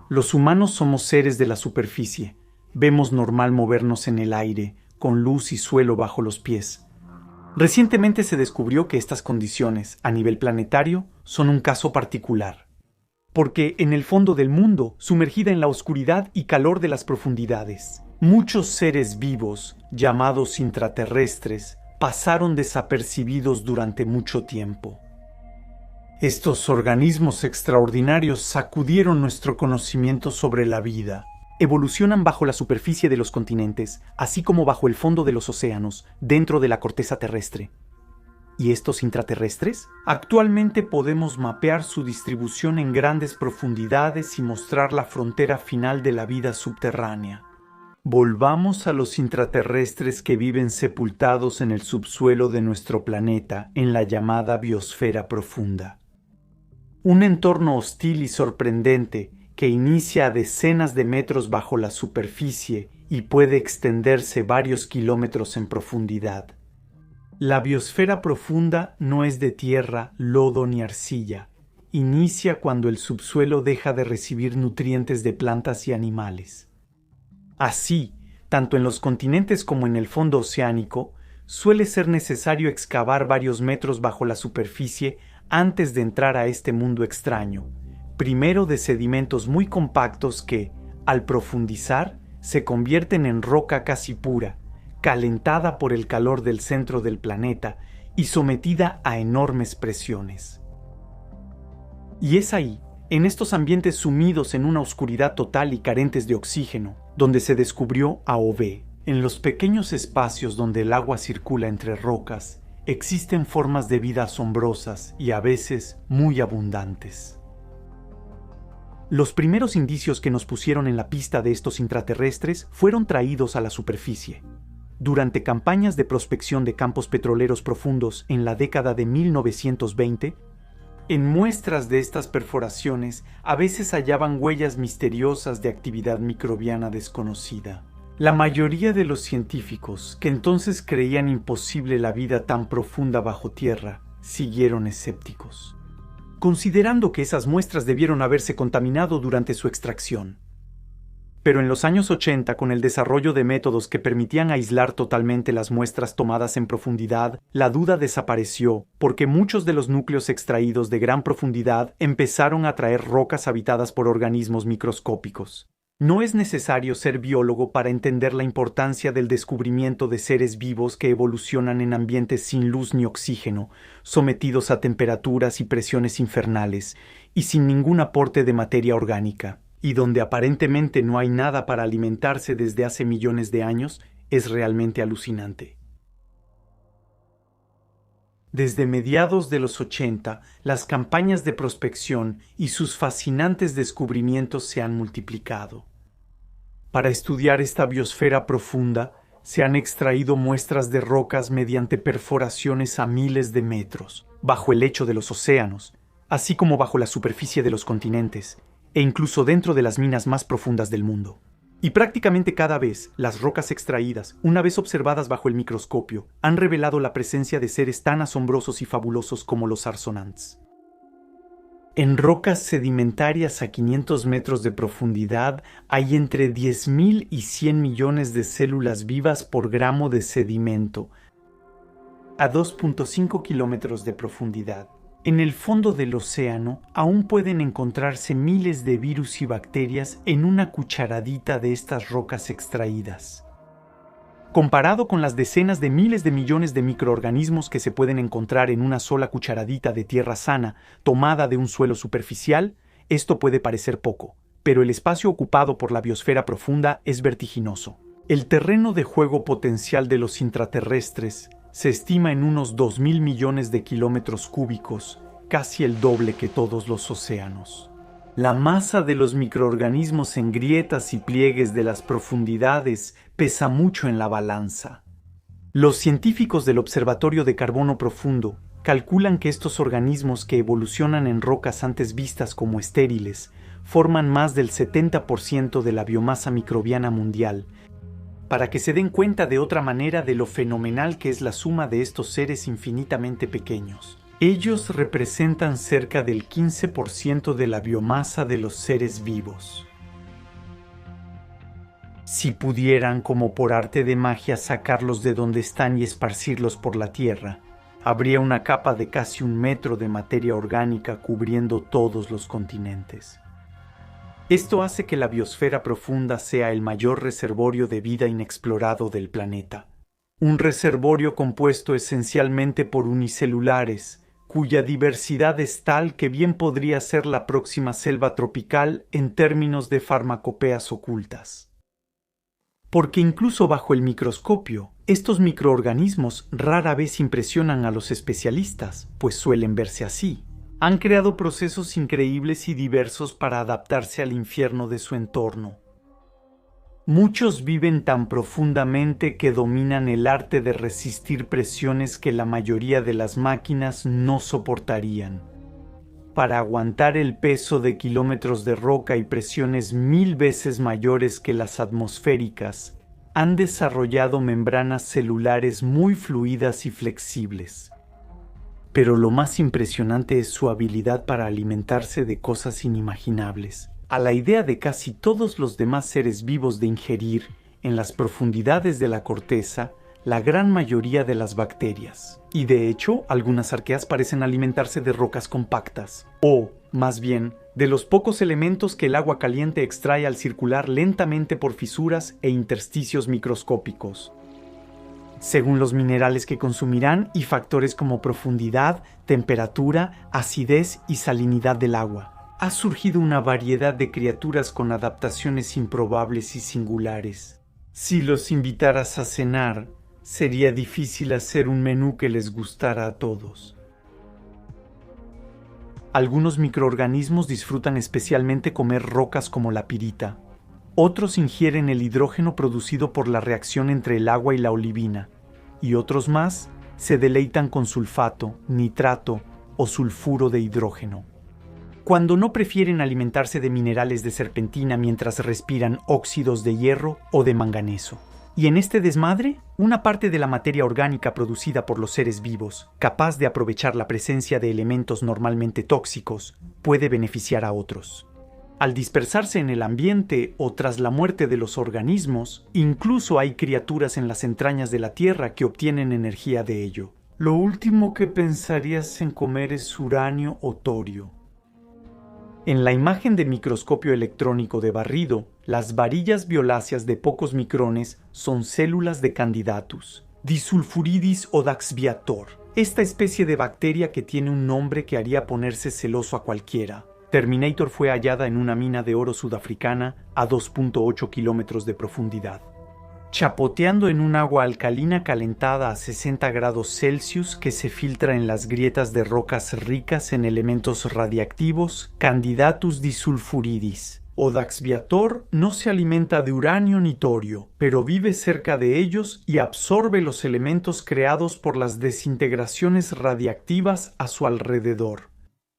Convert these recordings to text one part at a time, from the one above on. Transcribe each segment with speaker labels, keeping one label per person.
Speaker 1: Los humanos somos seres de la superficie. Vemos normal movernos en el aire, con luz y suelo bajo los pies. Recientemente se descubrió que estas condiciones, a nivel planetario, son un caso particular. Porque en el fondo del mundo, sumergida en la oscuridad y calor de las profundidades, muchos seres vivos, llamados intraterrestres, pasaron desapercibidos durante mucho tiempo. Estos organismos extraordinarios sacudieron nuestro conocimiento sobre la vida. Evolucionan bajo la superficie de los continentes, así como bajo el fondo de los océanos, dentro de la corteza terrestre. ¿Y estos intraterrestres? Actualmente podemos mapear su distribución en grandes profundidades y mostrar la frontera final de la vida subterránea. Volvamos a los intraterrestres que viven sepultados en el subsuelo de nuestro planeta, en la llamada biosfera profunda. Un entorno hostil y sorprendente que inicia a decenas de metros bajo la superficie y puede extenderse varios kilómetros en profundidad. La biosfera profunda no es de tierra, lodo ni arcilla. Inicia cuando el subsuelo deja de recibir nutrientes de plantas y animales. Así, tanto en los continentes como en el fondo oceánico, suele ser necesario excavar varios metros bajo la superficie antes de entrar a este mundo extraño, primero de sedimentos muy compactos que, al profundizar, se convierten en roca casi pura, calentada por el calor del centro del planeta y sometida a enormes presiones. Y es ahí, en estos ambientes sumidos en una oscuridad total y carentes de oxígeno, donde se descubrió AOV. En los pequeños espacios donde el agua circula entre rocas, existen formas de vida asombrosas y a veces muy abundantes. Los primeros indicios que nos pusieron en la pista de estos intraterrestres fueron traídos a la superficie. Durante campañas de prospección de campos petroleros profundos en la década de 1920, en muestras de estas perforaciones a veces hallaban huellas misteriosas de actividad microbiana desconocida. La mayoría de los científicos, que entonces creían imposible la vida tan profunda bajo tierra, siguieron escépticos, considerando que esas muestras debieron haberse contaminado durante su extracción. Pero en los años 80, con el desarrollo de métodos que permitían aislar totalmente las muestras tomadas en profundidad, la duda desapareció porque muchos de los núcleos extraídos de gran profundidad empezaron a traer rocas habitadas por organismos microscópicos. No es necesario ser biólogo para entender la importancia del descubrimiento de seres vivos que evolucionan en ambientes sin luz ni oxígeno, sometidos a temperaturas y presiones infernales, y sin ningún aporte de materia orgánica, y donde aparentemente no hay nada para alimentarse desde hace millones de años, es realmente alucinante. Desde mediados de los 80, las campañas de prospección y sus fascinantes descubrimientos se han multiplicado. Para estudiar esta biosfera profunda, se han extraído muestras de rocas mediante perforaciones a miles de metros, bajo el lecho de los océanos, así como bajo la superficie de los continentes, e incluso dentro de las minas más profundas del mundo. Y prácticamente cada vez, las rocas extraídas, una vez observadas bajo el microscopio, han revelado la presencia de seres tan asombrosos y fabulosos como los arsonants. En rocas sedimentarias a 500 metros de profundidad hay entre 10.000 y 100 millones de células vivas por gramo de sedimento, a 2.5 kilómetros de profundidad. En el fondo del océano aún pueden encontrarse miles de virus y bacterias en una cucharadita de estas rocas extraídas. Comparado con las decenas de miles de millones de microorganismos que se pueden encontrar en una sola cucharadita de tierra sana tomada de un suelo superficial, esto puede parecer poco, pero el espacio ocupado por la biosfera profunda es vertiginoso. El terreno de juego potencial de los intraterrestres se estima en unos 2.000 millones de kilómetros cúbicos, casi el doble que todos los océanos. La masa de los microorganismos en grietas y pliegues de las profundidades pesa mucho en la balanza. Los científicos del Observatorio de Carbono Profundo calculan que estos organismos que evolucionan en rocas antes vistas como estériles forman más del 70% de la biomasa microbiana mundial, para que se den cuenta de otra manera de lo fenomenal que es la suma de estos seres infinitamente pequeños. Ellos representan cerca del 15% de la biomasa de los seres vivos. Si pudieran, como por arte de magia, sacarlos de donde están y esparcirlos por la Tierra, habría una capa de casi 1 metro de materia orgánica cubriendo todos los continentes. Esto hace que la biosfera profunda sea el mayor reservorio de vida inexplorado del planeta. Un reservorio compuesto esencialmente por unicelulares, cuya diversidad es tal que bien podría ser la próxima selva tropical en términos de farmacopeas ocultas. Porque incluso bajo el microscopio, estos microorganismos rara vez impresionan a los especialistas, pues suelen verse así. Han creado procesos increíbles y diversos para adaptarse al infierno de su entorno. Muchos viven tan profundamente que dominan el arte de resistir presiones que la mayoría de las máquinas no soportarían. Para aguantar el peso de kilómetros de roca y presiones 1000 veces mayores que las atmosféricas, han desarrollado membranas celulares muy fluidas y flexibles. Pero lo más impresionante es su habilidad para alimentarse de cosas inimaginables. A la idea de casi todos los demás seres vivos de ingerir, en las profundidades de la corteza, la gran mayoría de las bacterias. Y de hecho, algunas arqueas parecen alimentarse de rocas compactas. O, más bien, de los pocos elementos que el agua caliente extrae al circular lentamente por fisuras e intersticios microscópicos. Según los minerales que consumirán y factores como profundidad, temperatura, acidez y salinidad del agua, ha surgido una variedad de criaturas con adaptaciones improbables y singulares. Si los invitaras a cenar, sería difícil hacer un menú que les gustara a todos. Algunos microorganismos disfrutan especialmente comer rocas como la pirita. Otros ingieren el hidrógeno producido por la reacción entre el agua y la olivina, y otros más se deleitan con sulfato, nitrato o sulfuro de hidrógeno. Cuando no prefieren alimentarse de minerales de serpentina mientras respiran óxidos de hierro o de manganeso. Y en este desmadre, una parte de la materia orgánica producida por los seres vivos, capaz de aprovechar la presencia de elementos normalmente tóxicos, puede beneficiar a otros. Al dispersarse en el ambiente o tras la muerte de los organismos, incluso hay criaturas en las entrañas de la Tierra que obtienen energía de ello. Lo último que pensarías en comer es uranio o torio. En la imagen de microscopio electrónico de barrido, las varillas violáceas de pocos micrones son células de Candidatus, Disulfuridis odaxviator, esta especie de bacteria que tiene un nombre que haría ponerse celoso a cualquiera. Terminator fue hallada en una mina de oro sudafricana a 2.8 kilómetros de profundidad. Chapoteando en un agua alcalina calentada a 60 grados Celsius que se filtra en las grietas de rocas ricas en elementos radiactivos, Candidatus disulfuridis. Odaxviator no se alimenta de uranio ni torio, pero vive cerca de ellos y absorbe los elementos creados por las desintegraciones radiactivas a su alrededor.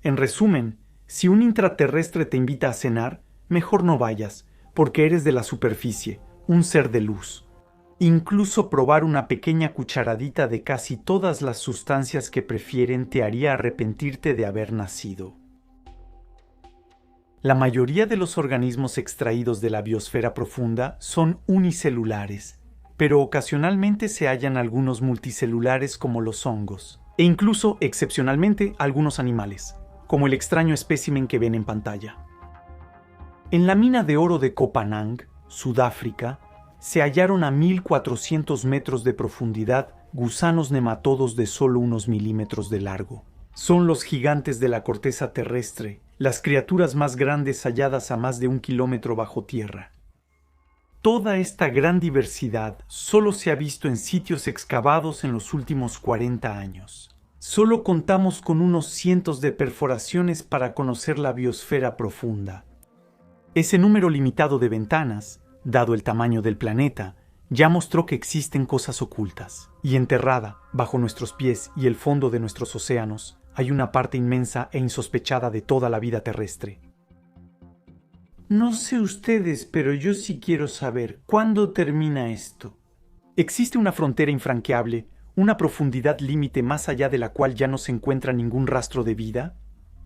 Speaker 1: En resumen, si un intraterrestre te invita a cenar, mejor no vayas, porque eres de la superficie, un ser de luz. Incluso probar una pequeña cucharadita de casi todas las sustancias que prefieren te haría arrepentirte de haber nacido. La mayoría de los organismos extraídos de la biosfera profunda son unicelulares, pero ocasionalmente se hallan algunos multicelulares como los hongos, e incluso, excepcionalmente, algunos animales, como el extraño espécimen que ven en pantalla. En la mina de oro de Kopanang, Sudáfrica, se hallaron a 1400 metros de profundidad gusanos nematodos de solo unos milímetros de largo. Son los gigantes de la corteza terrestre, las criaturas más grandes halladas a más de 1 kilómetro bajo tierra. Toda esta gran diversidad solo se ha visto en sitios excavados en los últimos 40 años. Solo contamos con unos cientos de perforaciones para conocer la biosfera profunda. Ese número limitado de ventanas, dado el tamaño del planeta, ya mostró que existen cosas ocultas. Y enterrada, bajo nuestros pies y el fondo de nuestros océanos, hay una parte inmensa e insospechada de toda la vida terrestre. No sé ustedes, pero yo sí quiero saber, ¿cuándo termina esto? Existe una frontera infranqueable, una profundidad límite más allá de la cual ya no se encuentra ningún rastro de vida.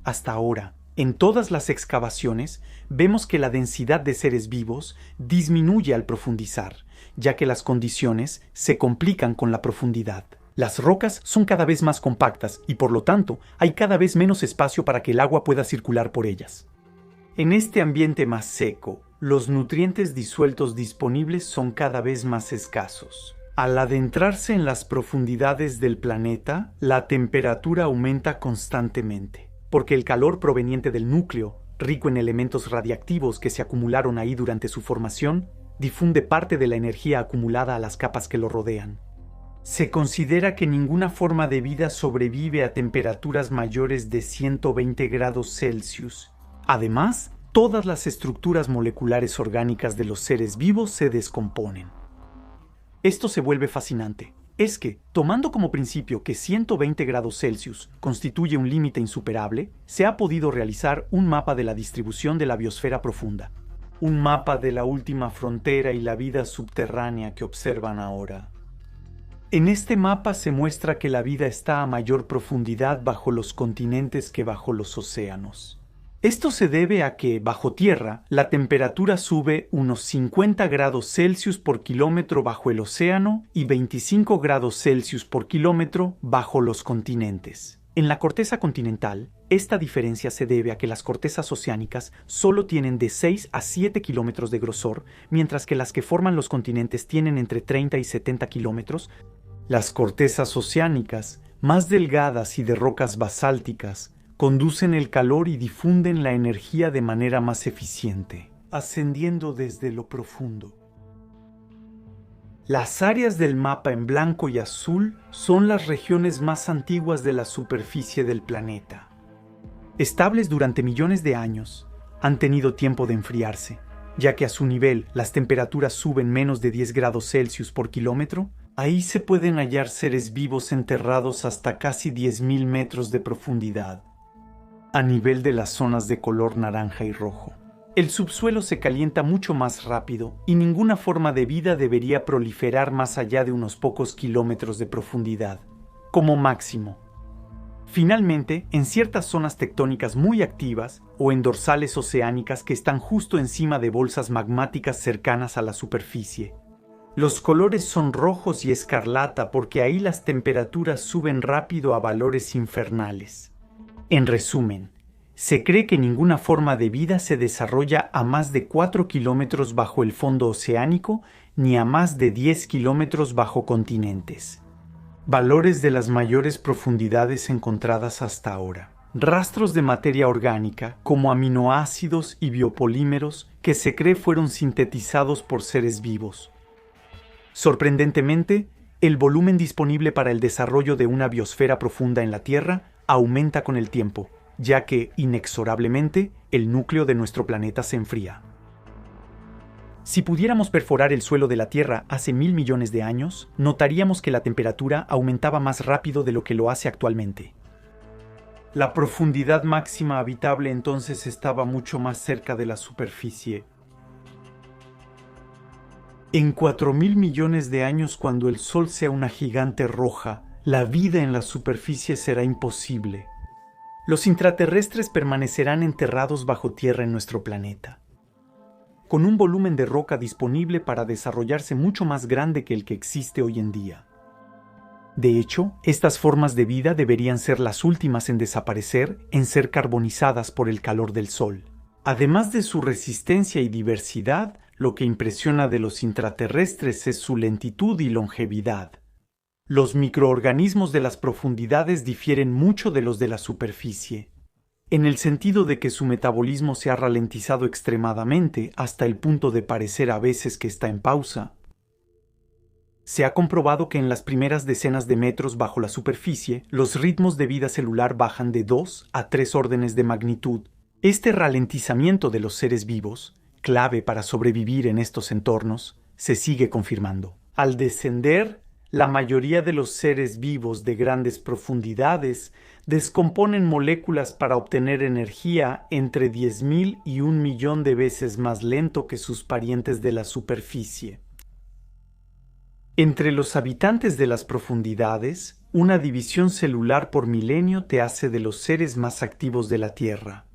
Speaker 1: Hasta ahora, En todas las excavaciones vemos que la densidad de seres vivos disminuye al profundizar, ya que las condiciones se complican con la profundidad. Las rocas son cada vez más compactas y por lo tanto hay cada vez menos espacio para que el agua pueda circular por ellas. En este ambiente más seco, los nutrientes disueltos disponibles son cada vez más escasos. Al adentrarse en las profundidades del planeta, la temperatura aumenta constantemente, porque el calor proveniente del núcleo, rico en elementos radiactivos que se acumularon ahí durante su formación, difunde parte de la energía acumulada a las capas que lo rodean. Se considera que ninguna forma de vida sobrevive a temperaturas mayores de 120 grados Celsius. Además, todas las estructuras moleculares orgánicas de los seres vivos se descomponen. Esto se vuelve fascinante. Es que, tomando como principio que 120 grados Celsius constituye un límite insuperable, se ha podido realizar un mapa de la distribución de la biosfera profunda. Un mapa de la última frontera y la vida subterránea que observan ahora. En este mapa se muestra que la vida está a mayor profundidad bajo los continentes que bajo los océanos. Esto se debe a que, bajo tierra, la temperatura sube unos 50 grados Celsius por kilómetro bajo el océano y 25 grados Celsius por kilómetro bajo los continentes. En la corteza continental, esta diferencia se debe a que las cortezas oceánicas solo tienen de 6 a 7 kilómetros de grosor, mientras que las que forman los continentes tienen entre 30 y 70 kilómetros. Las cortezas oceánicas, más delgadas y de rocas basálticas, conducen el calor y difunden la energía de manera más eficiente, ascendiendo desde lo profundo. Las áreas del mapa en blanco y azul son las regiones más antiguas de la superficie del planeta. Estables durante millones de años, han tenido tiempo de enfriarse, ya que a su nivel las temperaturas suben menos de 10 grados Celsius por kilómetro. Ahí se pueden hallar seres vivos enterrados hasta casi 10.000 metros de profundidad, a nivel de las zonas de color naranja y rojo. El subsuelo se calienta mucho más rápido y ninguna forma de vida debería proliferar más allá de unos pocos kilómetros de profundidad, como máximo. Finalmente, en ciertas zonas tectónicas muy activas o en dorsales oceánicas que están justo encima de bolsas magmáticas cercanas a la superficie. Los colores son rojos y escarlata porque ahí las temperaturas suben rápido a valores infernales. En resumen, se cree que ninguna forma de vida se desarrolla a más de 4 kilómetros bajo el fondo oceánico ni a más de 10 kilómetros bajo continentes. Valores de las mayores profundidades encontradas hasta ahora. Rastros de materia orgánica, como aminoácidos y biopolímeros, que se cree fueron sintetizados por seres vivos. Sorprendentemente, el volumen disponible para el desarrollo de una biosfera profunda en la Tierra aumenta con el tiempo, ya que, inexorablemente, el núcleo de nuestro planeta se enfría. Si pudiéramos perforar el suelo de la Tierra hace 1.000 millones de años, notaríamos que la temperatura aumentaba más rápido de lo que lo hace actualmente. La profundidad máxima habitable entonces estaba mucho más cerca de la superficie. En 4.000 millones de años, cuando el Sol sea una gigante roja, la vida en la superficie será imposible. Los intraterrestres permanecerán enterrados bajo tierra en nuestro planeta, con un volumen de roca disponible para desarrollarse mucho más grande que el que existe hoy en día. De hecho, estas formas de vida deberían ser las últimas en desaparecer, en ser carbonizadas por el calor del Sol. Además de su resistencia y diversidad, lo que impresiona de los intraterrestres es su lentitud y longevidad. Los microorganismos de las profundidades difieren mucho de los de la superficie, en el sentido de que su metabolismo se ha ralentizado extremadamente hasta el punto de parecer a veces que está en pausa. Se ha comprobado que en las primeras decenas de metros bajo la superficie, los ritmos de vida celular bajan de 2 a 3 órdenes de magnitud. Este ralentizamiento de los seres vivos, clave para sobrevivir en estos entornos, se sigue confirmando. Al descender, la mayoría de los seres vivos de grandes profundidades descomponen moléculas para obtener energía entre 10.000 y 1.000.000 de veces más lento que sus parientes de la superficie. Entre los habitantes de las profundidades, una división celular por milenio te hace de los seres más activos de la Tierra.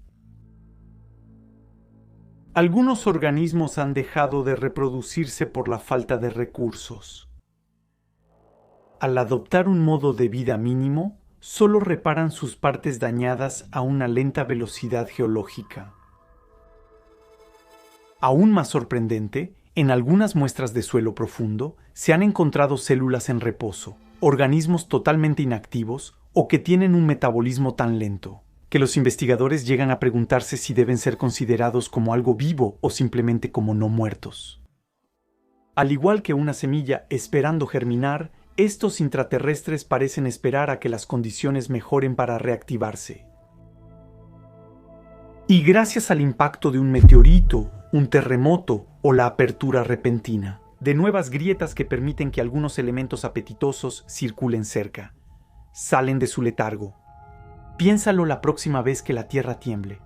Speaker 1: Algunos organismos han dejado de reproducirse por la falta de recursos. Al adoptar un modo de vida mínimo, solo reparan sus partes dañadas a una lenta velocidad geológica. Aún más sorprendente, en algunas muestras de suelo profundo se han encontrado células en reposo, organismos totalmente inactivos o que tienen un metabolismo tan lento, que los investigadores llegan a preguntarse si deben ser considerados como algo vivo o simplemente como no muertos. Al igual que una semilla esperando germinar, estos intraterrestres parecen esperar a que las condiciones mejoren para reactivarse. Y gracias al impacto de un meteorito, un terremoto o la apertura repentina de nuevas grietas que permiten que algunos elementos apetitosos circulen cerca, salen de su letargo. Piénsalo la próxima vez que la Tierra tiemble.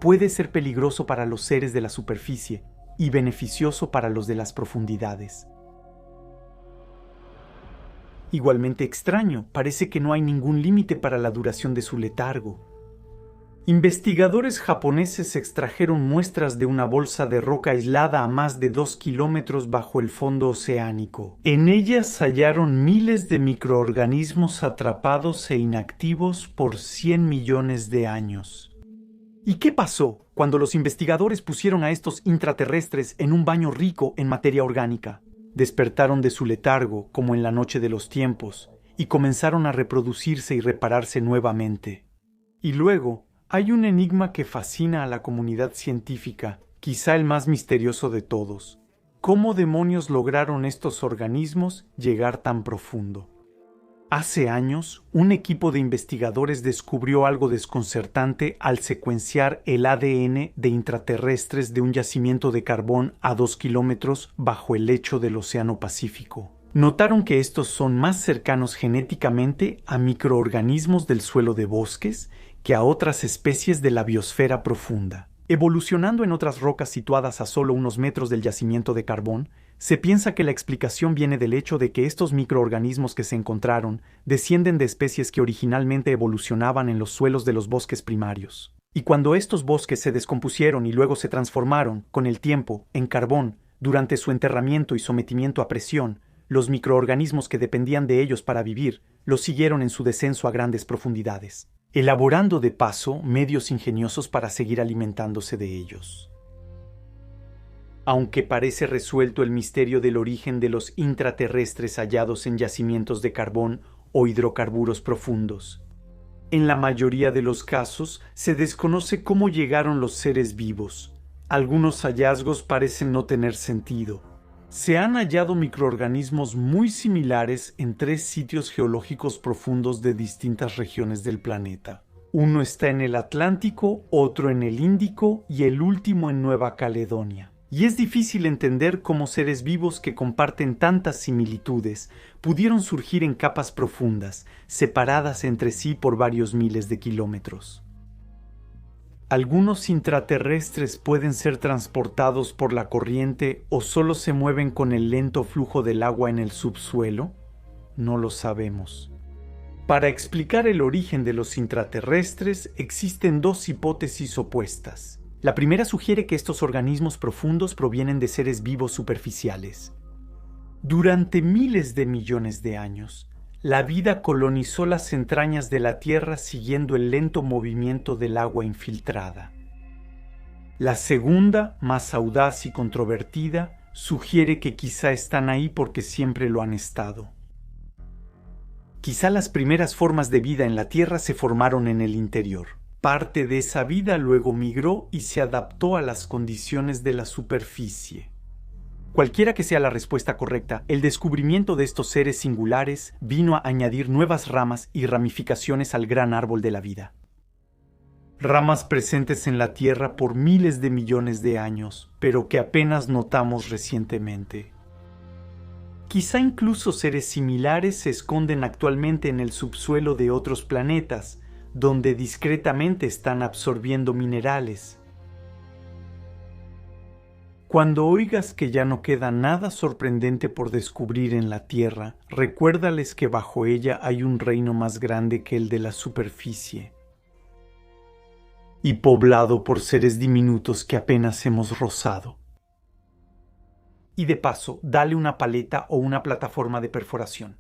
Speaker 1: Puede ser peligroso para los seres de la superficie y beneficioso para los de las profundidades. Igualmente extraño, parece que no hay ningún límite para la duración de su letargo. Investigadores japoneses extrajeron muestras de una bolsa de roca aislada a más de 2 kilómetros bajo el fondo oceánico. En ellas hallaron miles de microorganismos atrapados e inactivos por 100 millones de años. ¿Y qué pasó cuando los investigadores pusieron a estos intraterrestres en un baño rico en materia orgánica? Despertaron de su letargo, como en la noche de los tiempos, y comenzaron a reproducirse y repararse nuevamente. Y luego, hay un enigma que fascina a la comunidad científica, quizá el más misterioso de todos. ¿Cómo demonios lograron estos organismos llegar tan profundo? Hace años, un equipo de investigadores descubrió algo desconcertante al secuenciar el ADN de intraterrestres de un yacimiento de carbón a 2 kilómetros bajo el lecho del Océano Pacífico. Notaron que estos son más cercanos genéticamente a microorganismos del suelo de bosques que a otras especies de la biosfera profunda. Evolucionando en otras rocas situadas a solo unos metros del yacimiento de carbón, se piensa que la explicación viene del hecho de que estos microorganismos que se encontraron descienden de especies que originalmente evolucionaban en los suelos de los bosques primarios. Y cuando estos bosques se descompusieron y luego se transformaron, con el tiempo, en carbón, durante su enterramiento y sometimiento a presión, los microorganismos que dependían de ellos para vivir los siguieron en su descenso a grandes profundidades, elaborando de paso medios ingeniosos para seguir alimentándose de ellos. Aunque parece resuelto el misterio del origen de los intraterrestres hallados en yacimientos de carbón o hidrocarburos profundos, en la mayoría de los casos se desconoce cómo llegaron los seres vivos. Algunos hallazgos parecen no tener sentido. Se han hallado microorganismos muy similares en 3 sitios geológicos profundos de distintas regiones del planeta. Uno está en el Atlántico, otro en el Índico y el último en Nueva Caledonia. Y es difícil entender cómo seres vivos que comparten tantas similitudes pudieron surgir en capas profundas, separadas entre sí por varios miles de kilómetros. ¿Algunos intraterrestres pueden ser transportados por la corriente o solo se mueven con el lento flujo del agua en el subsuelo? No lo sabemos. Para explicar el origen de los intraterrestres existen 2 hipótesis opuestas. La primera sugiere que estos organismos profundos provienen de seres vivos superficiales. Durante miles de millones de años, la vida colonizó las entrañas de la Tierra siguiendo el lento movimiento del agua infiltrada. La segunda, más audaz y controvertida, sugiere que quizá están ahí porque siempre lo han estado. Quizá las primeras formas de vida en la Tierra se formaron en el interior. Parte de esa vida luego migró y se adaptó a las condiciones de la superficie. Cualquiera que sea la respuesta correcta, el descubrimiento de estos seres singulares vino a añadir nuevas ramas y ramificaciones al gran árbol de la vida. Ramas presentes en la Tierra por miles de millones de años, pero que apenas notamos recientemente. Quizá incluso seres similares se esconden actualmente en el subsuelo de otros planetas, donde discretamente están absorbiendo minerales. Cuando oigas que ya no queda nada sorprendente por descubrir en la Tierra, recuérdales que bajo ella hay un reino más grande que el de la superficie. y poblado por seres diminutos que apenas hemos rozado. Y de paso, dale una paleta o una plataforma de perforación.